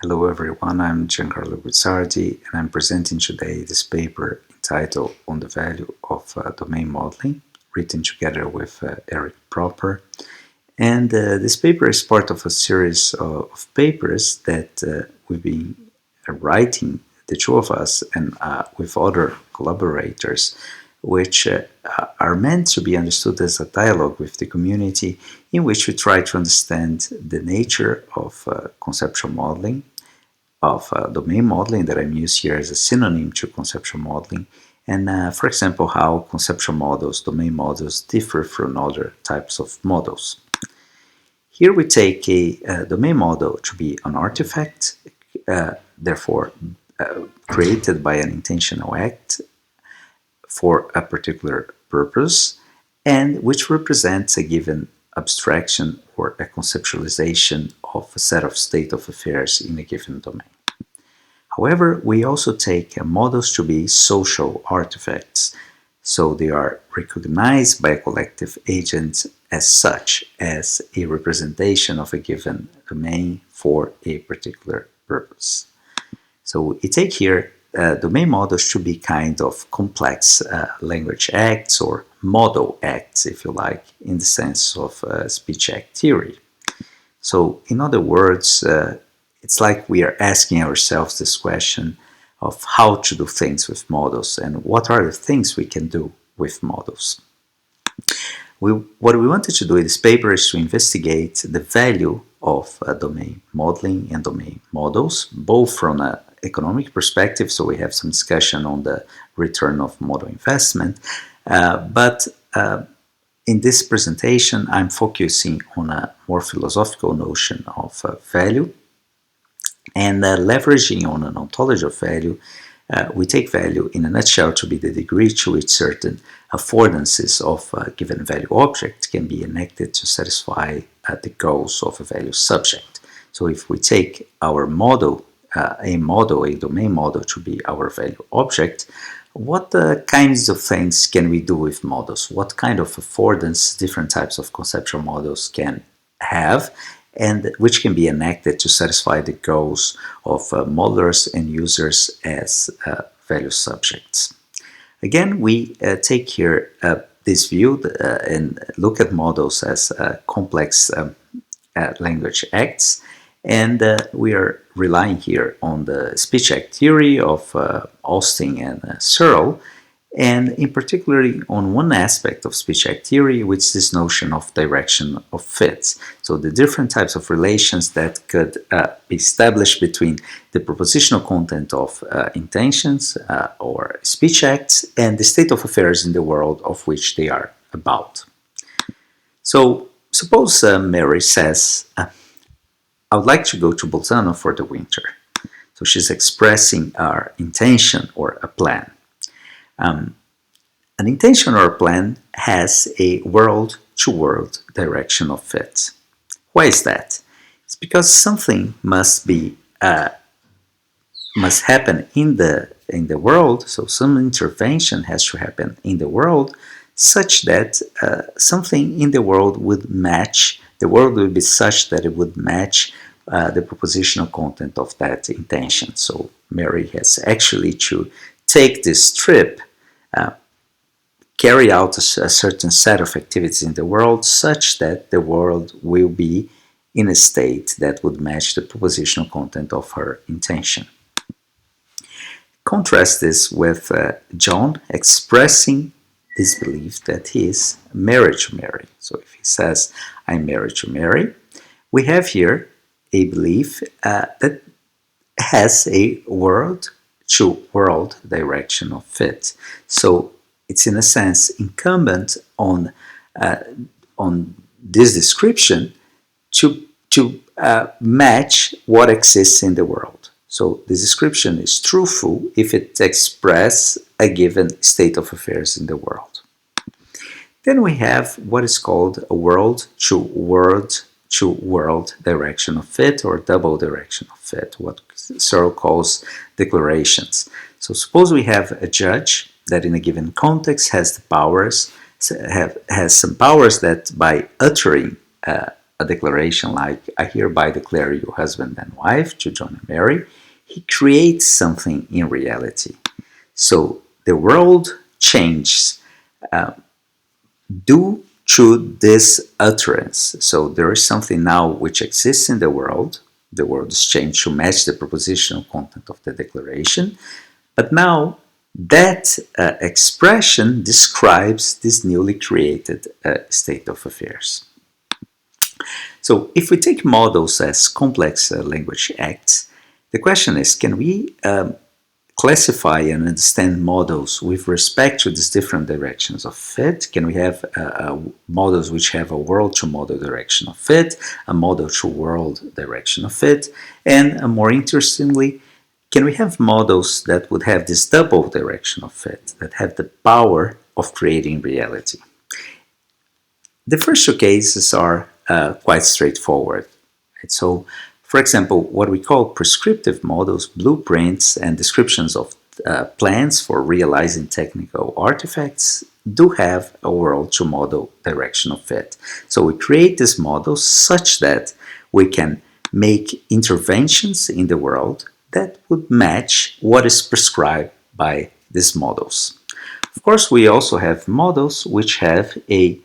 Hello everyone, I'm Giancarlo Guizzardi and I'm presenting today this paper entitled On the Value of Domain Modeling, written together with Erik proper. And this paper is part of a series of papers that we've been writing, the two of us, and with other collaborators, which are meant to be understood as a dialogue with the community in which we try to understand the nature of conceptual modeling, of domain modeling that I'm used here as a synonym to conceptual modeling, and for example, how conceptual models, domain models, differ from other types of models. Here we take a domain model to be an artifact, therefore created by an intentional act for a particular purpose, and which represents a given abstraction or a conceptualization of a set of state of affairs in a given domain. However, we also take models to be social artifacts, so they are recognized by a collective agent as such, as a representation of a given domain for a particular purpose. So we take here domain models to be kind of complex language acts or model acts, if you like, in the sense of speech act theory. So in other words, it's like we are asking ourselves this question of how to do things with models and what are the things we can do with models. What we wanted to do in this paper is to investigate the value of domain modeling and domain models, both from an economic perspective, so we have some discussion on the return of model investment, but in this presentation I'm focusing on a more philosophical notion of value, and leveraging on an ontology of value, we take value in a nutshell to be the degree to which certain affordances of a given value object can be enacted to satisfy the goals of a value subject. So if we take our model, a domain model to be our value object, what kinds of things can we do with models? What kind of affordance different types of conceptual models can have, and which can be enacted to satisfy the goals of modelers and users as value subjects. Again, we take here this view and look at models as complex language acts, and we are relying here on the speech act theory of Austin and Searle, and in particular on one aspect of speech act theory, which is this notion of direction of fits. So the different types of relations that could be established between the propositional content of intentions or speech acts and the state of affairs in the world of which they are about. So suppose Mary says, I would like to go to Bolzano for the winter. So she's expressing our intention or a plan. An intention or a plan has a world-to-world direction of fit. Why is that? It's because something must happen in the world. So some intervention has to happen in the world, such that something in the world would match. The world would be such that it would match the propositional content of that intention. So Mary has actually to take this trip, carry out a certain set of activities in the world such that the world will be in a state that would match the propositional content of her intention. Contrast this with John expressing this belief that he is married to Mary. So if he says, I'm married to Mary, we have here a belief that has a world-to-world direction of fit. So it's in a sense incumbent on this description to match what exists in the world. So the description is truthful if it expresses a given state of affairs in the world. Then we have what is called a world-to-world direction of fit, or double direction of fit, what Searle calls declarations. So suppose we have a judge that in a given context has the powers, has some powers that by uttering a declaration like, I hereby declare you husband and wife to John and Mary, he creates something in reality. So the world changes due to this utterance. So there is something now which exists in the world. The world is changed to match the propositional content of the declaration. But now that expression describes this newly created state of affairs. So if we take models as complex language acts, the question is, can we classify and understand models with respect to these different directions of fit? Can we have models which have a world-to-model direction of fit, a model-to-world direction of fit, and more interestingly, can we have models that would have this double direction of fit, that have the power of creating reality? The first two cases are quite straightforward. Right? So, for example, what we call prescriptive models, blueprints, and descriptions of plans for realizing technical artifacts do have a world-to-model direction of fit. So we create these models such that we can make interventions in the world that would match what is prescribed by these models. Of course, we also have models which have a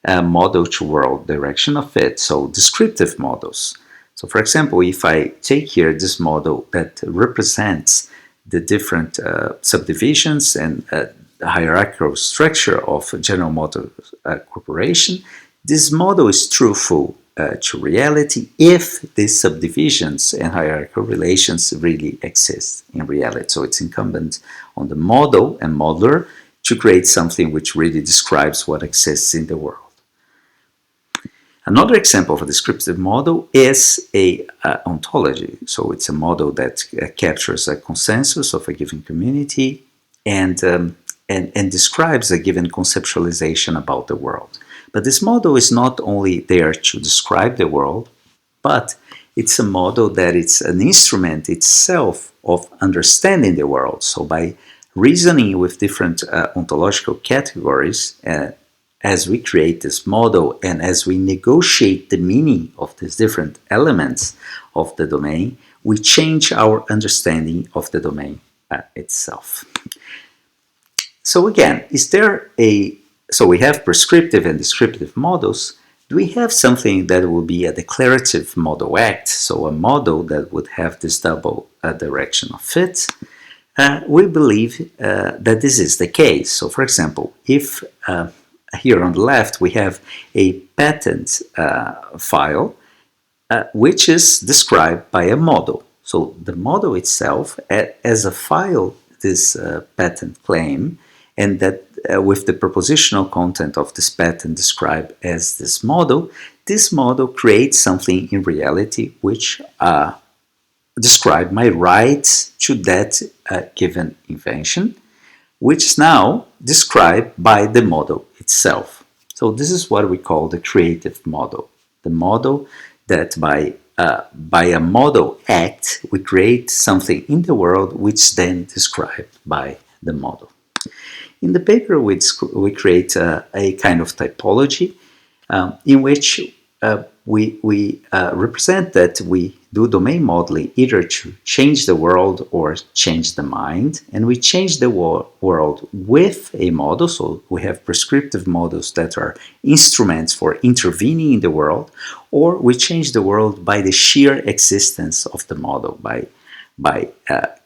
model-to-world direction of fit, so descriptive models. So for example, if I take here this model that represents the different subdivisions and the hierarchical structure of General Motors Corporation, this model is truthful to reality if these subdivisions and hierarchical relations really exist in reality. So it's incumbent on the model and modeler to create something which really describes what exists in the world. Another example of a descriptive model is a ontology. So it's a model that captures a consensus of a given community and describes a given conceptualization about the world. But this model is not only there to describe the world, but it's a model that it's an instrument itself of understanding the world. So by reasoning with different ontological categories, as we create this model and as we negotiate the meaning of these different elements of the domain, we change our understanding of the domain itself. So again, so we have prescriptive and descriptive models. Do we have something that will be a declarative model act, so a model that would have this double direction of fit? We believe that this is the case. So for example, if here on the left, we have a patent file, which is described by a model. So the model itself, as a file, this patent claim, and that with the propositional content of this patent described as this model creates something in reality which describe my rights to that given invention, which is now described by the model itself. So this is what we call the creative model. The model that by a model act, we create something in the world which is then described by the model. In the paper, we create a kind of typology in which we represent that we do domain modeling either to change the world or change the mind, and we change the world with a model. So we have prescriptive models that are instruments for intervening in the world, or we change the world by the sheer existence of the model. By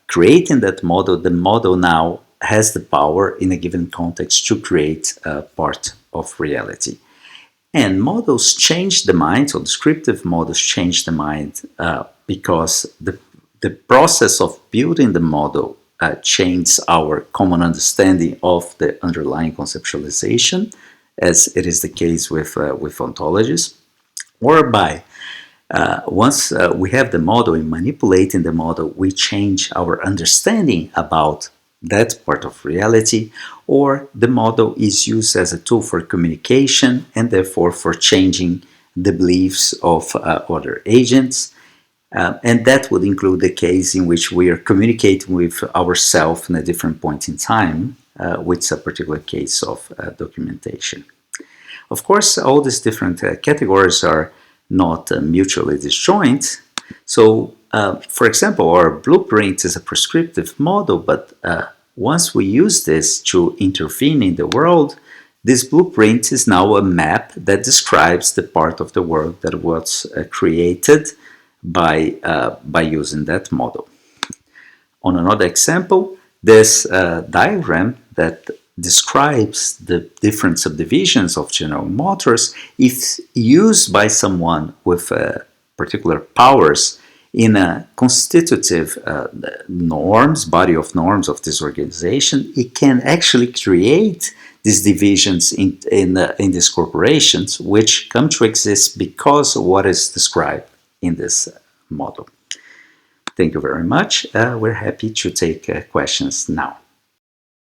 creating that model, the model now has the power in a given context to create a part of reality. And models change the mind, so descriptive models change the mind because the process of building the model changes our common understanding of the underlying conceptualization, as it is the case with ontologies, or by once we have the model and manipulating the model, we change our understanding about that part of reality, or the model is used as a tool for communication and therefore for changing the beliefs of other agents. And that would include the case in which we are communicating with ourselves in a different point in time, with a particular case of documentation. Of course, all these different categories are not mutually disjoint. So, for example, our blueprint is a prescriptive model, but once we use this to intervene in the world, this blueprint is now a map that describes the part of the world that was created by using that model. On another example, this diagram that describes the different subdivisions of General Motors, if used by someone with particular powers in a constitutive body of norms of this organization, it can actually create these divisions in these corporations, which come to exist because of what is described in this model. Thank you very much. We're happy to take questions now.